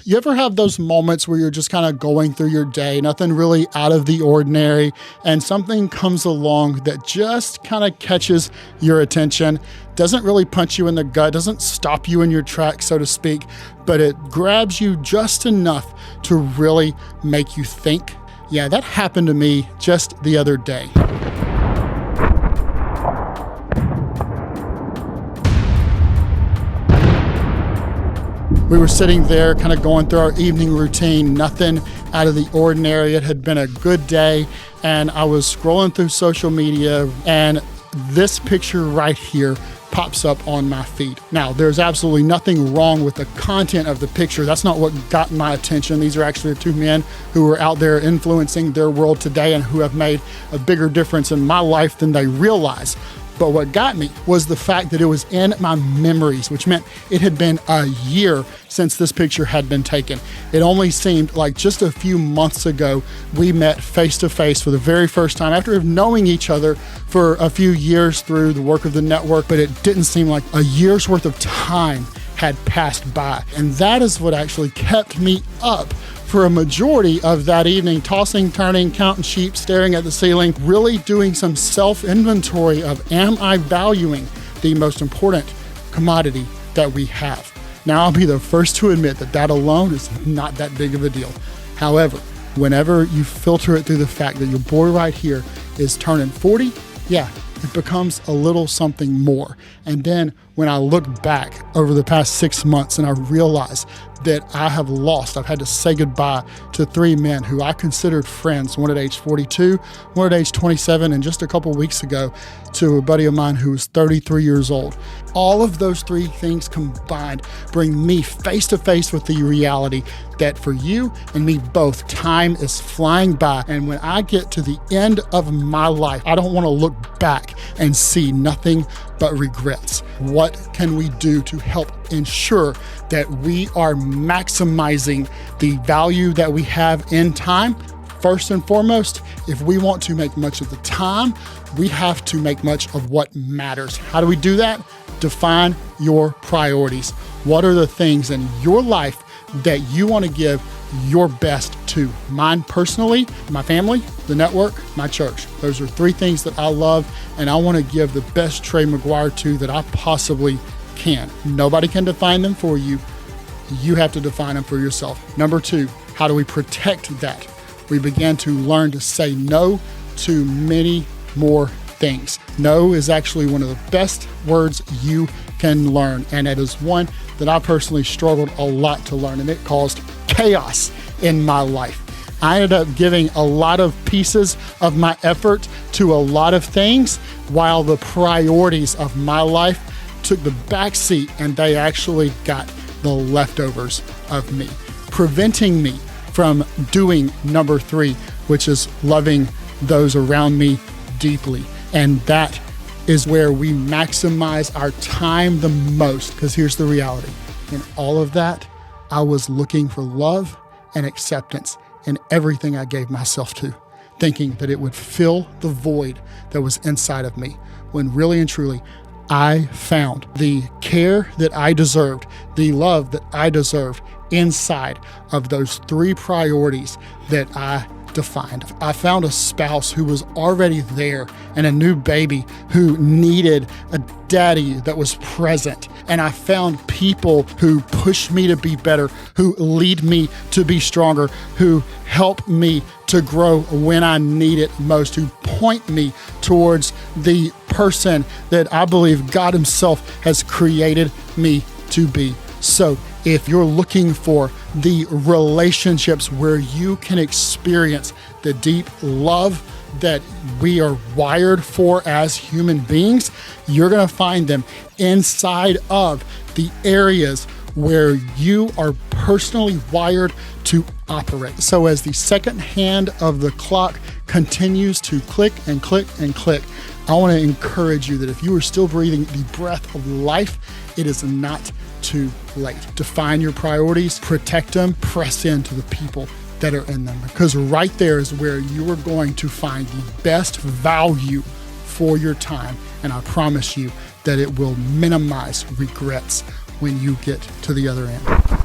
You ever have those moments where you're just kind of going through your day, nothing really out of the ordinary, and something comes along that just kind of catches your attention, doesn't really punch you in the gut, doesn't stop you in your tracks, so to speak, but it grabs you just enough to really make you think? Yeah, that happened to me just the other day. We were sitting there kind of going through our evening routine, nothing out of the ordinary. It had been a good day, and I was scrolling through social media, and this picture right here pops up on my feed. Now, there's absolutely nothing wrong with the content of the picture. That's not what got my attention. These are actually the two men who are out there influencing their world today and who have made a bigger difference in my life than they realize. But what got me was the fact that it was in my memories, which meant it had been a year since this picture had been taken. It only seemed like just a few months ago, we met face to face for the very first time after knowing each other for a few years through the work of the network, but it didn't seem like a year's worth of time had passed by. And that is what actually kept me up for a majority of that evening, tossing, turning, counting sheep, staring at the ceiling, really doing some self-inventory of, am I valuing the most important commodity that we have? Now, I'll be the first to admit that that alone is not that big of a deal. However, whenever you filter it through the fact that your boy right here is turning 40, yeah, it becomes a little something more. And then when I look back over the past 6 months and I realize that I've had to say goodbye to 3 men who I considered friends, one at age 42, one at age 27, and just a couple weeks ago to a buddy of mine who was 33 years old. All of those 3 things combined bring me face to face with the reality that for you and me both, time is flying by. And when I get to the end of my life, I don't want to look back and see nothing but regrets. What can we do to help ensure that we are maximizing the value that we have in time? First and foremost, if we want to make much of the time, we have to make much of what matters. How do we do that? Define your priorities. What are the things in your life that you want to give your best to? Mine personally, my family, the network, my church. Those are 3 things that I love, and I want to give the best Trey McGuire to that I possibly can. Nobody can define them for you. You have to define them for yourself. Number 2, how do we protect that? We began to learn to say no to many more things. No is actually one of the best words you can learn, and it is one that I personally struggled a lot to learn, and it caused chaos in my life. I ended up giving a lot of pieces of my effort to a lot of things, while the priorities of my life took the back seat, and they actually got the leftovers of me, preventing me from doing number 3, which is loving those around me deeply. And that is where we maximize our time the most, because here's the reality. In all of that, I was looking for love and acceptance in everything I gave myself to, thinking that it would fill the void that was inside of me, when really and truly, I found the care that I deserved, the love that I deserved inside of those 3 priorities that I defined. I found a spouse who was already there, and a new baby who needed a daddy that was present. And I found people who push me to be better, who lead me to be stronger, who help me to grow when I need it most, who point me towards the person that I believe God Himself has created me to be. So if you're looking for the relationships where you can experience the deep love that we are wired for as human beings, you're going to find them inside of the areas where you are personally wired to operate. So as the second hand of the clock continues to click and click and click, I want to encourage you that if you are still breathing the breath of life, it is not too late. Define your priorities, protect them, press into the people that are in them, because right there is where you are going to find the best value for your time. And I promise you that it will minimize regrets when you get to the other end.